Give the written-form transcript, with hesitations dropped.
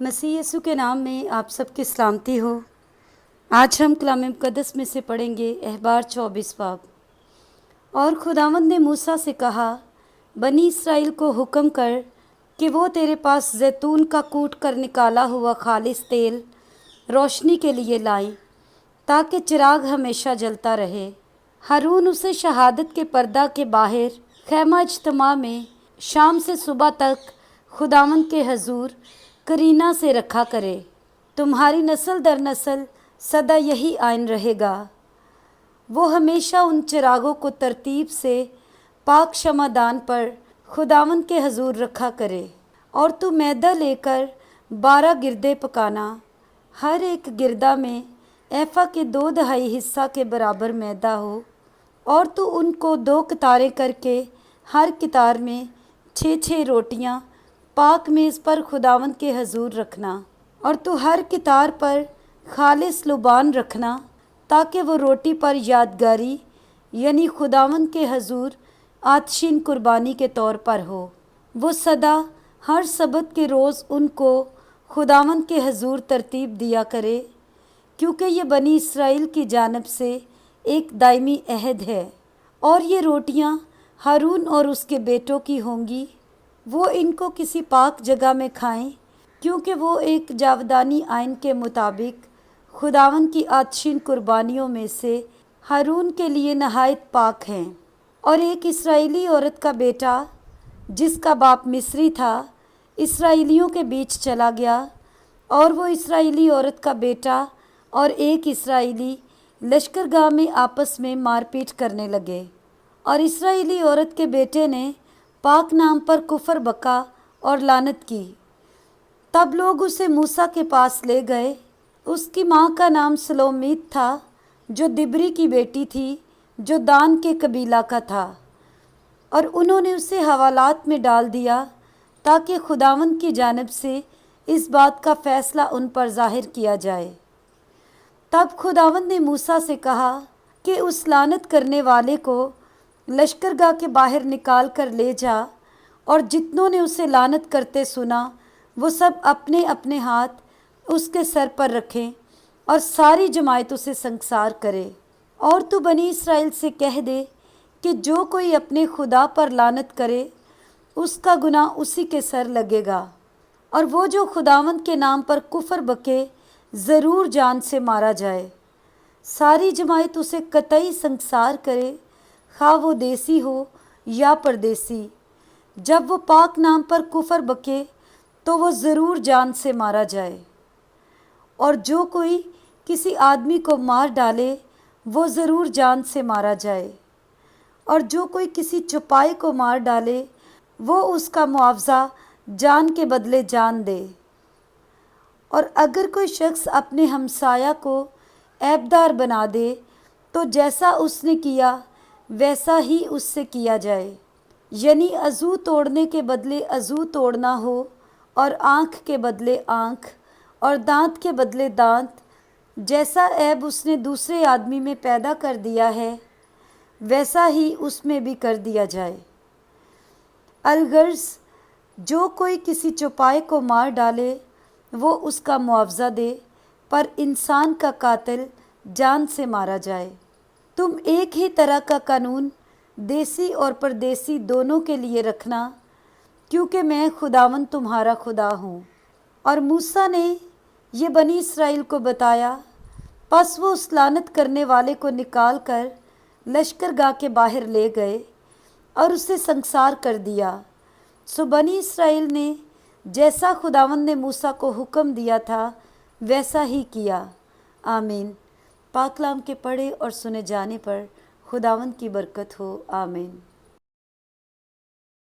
मसीह यीशु के नाम में आप सबकी सलामती हो। आज हम कलाम मुक़द्दस में से पढ़ेंगे अहबार 24 बाब। और खुदावंद ने मूसा से कहा, बनी इसराइल को हुक्म कर कि वो तेरे पास जैतून का कूट कर निकाला हुआ खालिस तेल रोशनी के लिए लाएं, ताकि चिराग हमेशा जलता रहे। हारून उसे शहादत के पर्दा के बाहर खैमा इज्तिमा में शाम से सुबह तक खुदावंद के हजूर करीना से रखा करे। तुम्हारी नस्ल दर नस्ल सदा यही आइन रहेगा। वो हमेशा उन चिरागों को तरतीब से पाक शमादान पर खुदावंद के हजूर रखा करे। और तू मैदा लेकर 12 गिरदे पकाना, हर एक गिरदा में एफा के 2/2 हिस्सा के बराबर मैदा हो। और तू उनको 2 कतारें करके हर कतार में 6-6 रोटियां पाक मेज़ पर खुदावंद के हजूर रखना। और तू हर कतार पर खालिस लुबान रखना, ताकि वो रोटी पर यादगारी यानी खुदावंद के हजूर आतशीन कुर्बानी के तौर पर हो। वो सदा हर सबत के रोज़ उनको खुदावंद के हजूर तरतीब दिया करे, क्योंकि ये बनी इसराइल की जानब से एक दायमी अहद है। और ये रोटियां हारून और उसके बेटों की होंगी। वो इनको किसी पाक जगह में खाएं, क्योंकि वो एक जावदानी आइन के मुताबिक खुदावंद की आतशीन कुर्बानियों में से हारून के लिए नहायत पाक हैं। और एक इस्राएली औरत का बेटा जिसका बाप मिस्री था, इस्राएलियों के बीच चला गया। और वो इस्राएली औरत का बेटा और एक इस्राएली लश्करगाह में आपस में मारपीट करने लगे। और इस्राएली औरत के बेटे ने पाक नाम पर कुफर बका और लानत की। तब लोग उसे मूसा के पास ले गए। उसकी माँ का नाम सलोमीत था, जो दिबरी की बेटी थी, जो दान के कबीला का था। और उन्होंने उसे हवालात में डाल दिया, ताकि खुदावंद की जानब से इस बात का फ़ैसला उन पर ज़ाहिर किया जाए। तब खुदावंद ने मूसा से कहा कि उस लानत करने वाले को लश्करगाह के बाहर निकाल कर ले जा। और जितनों ने उसे लानत करते सुना, वो सब अपने अपने हाथ उसके सर पर रखें, और सारी जमायत उसे संसार करे। और तू बनी इसराइल से कह दे कि जो कोई अपने खुदा पर लानत करे, उसका गुनाह उसी के सर लगेगा। और वो जो खुदावंद के नाम पर कुफर बके, ज़रूर जान से मारा जाए। सारी जमायत उसे कतई संसार करे, खा वो देसी हो या परदेसी। जब वो पाक नाम पर कुफर बके, तो वो ज़रूर जान से मारा जाए। और जो कोई किसी आदमी को मार डाले, वो ज़रूर जान से मारा जाए। और जो कोई किसी चौपाई को मार डाले, वो उसका मुआवजा जान के बदले जान दे। और अगर कोई शख्स अपने हमसाया को ऐबदार बना दे, तो जैसा उसने किया वैसा ही उससे किया जाए। यानी अज़ू तोड़ने के बदले अज़ू तोड़ना हो, और आँख के बदले आँख, और दांत के बदले दांत। जैसा ऐब उसने दूसरे आदमी में पैदा कर दिया है, वैसा ही उसमें भी कर दिया जाए। अलगर्ज जो कोई किसी चौपाए को मार डाले, वो उसका मुआवजा दे, पर इंसान का कातिल जान से मारा जाए। तुम एक ही तरह का कानून देसी और परदेसी दोनों के लिए रखना, क्योंकि मैं खुदावंद तुम्हारा खुदा हूँ। और मूसा ने ये बनी इसराइल को बताया। पस वो उस लानत करने वाले को निकाल कर लश्करगाह के बाहर ले गए और उसे संसार कर दिया। सो बनी इसराइल ने जैसा खुदावंद ने मूसा को हुक्म दिया था, वैसा ही किया। आमीन। पाक कलाम के पढ़े और सुने जाने पर खुदावंद की बरकत हो। आमीन।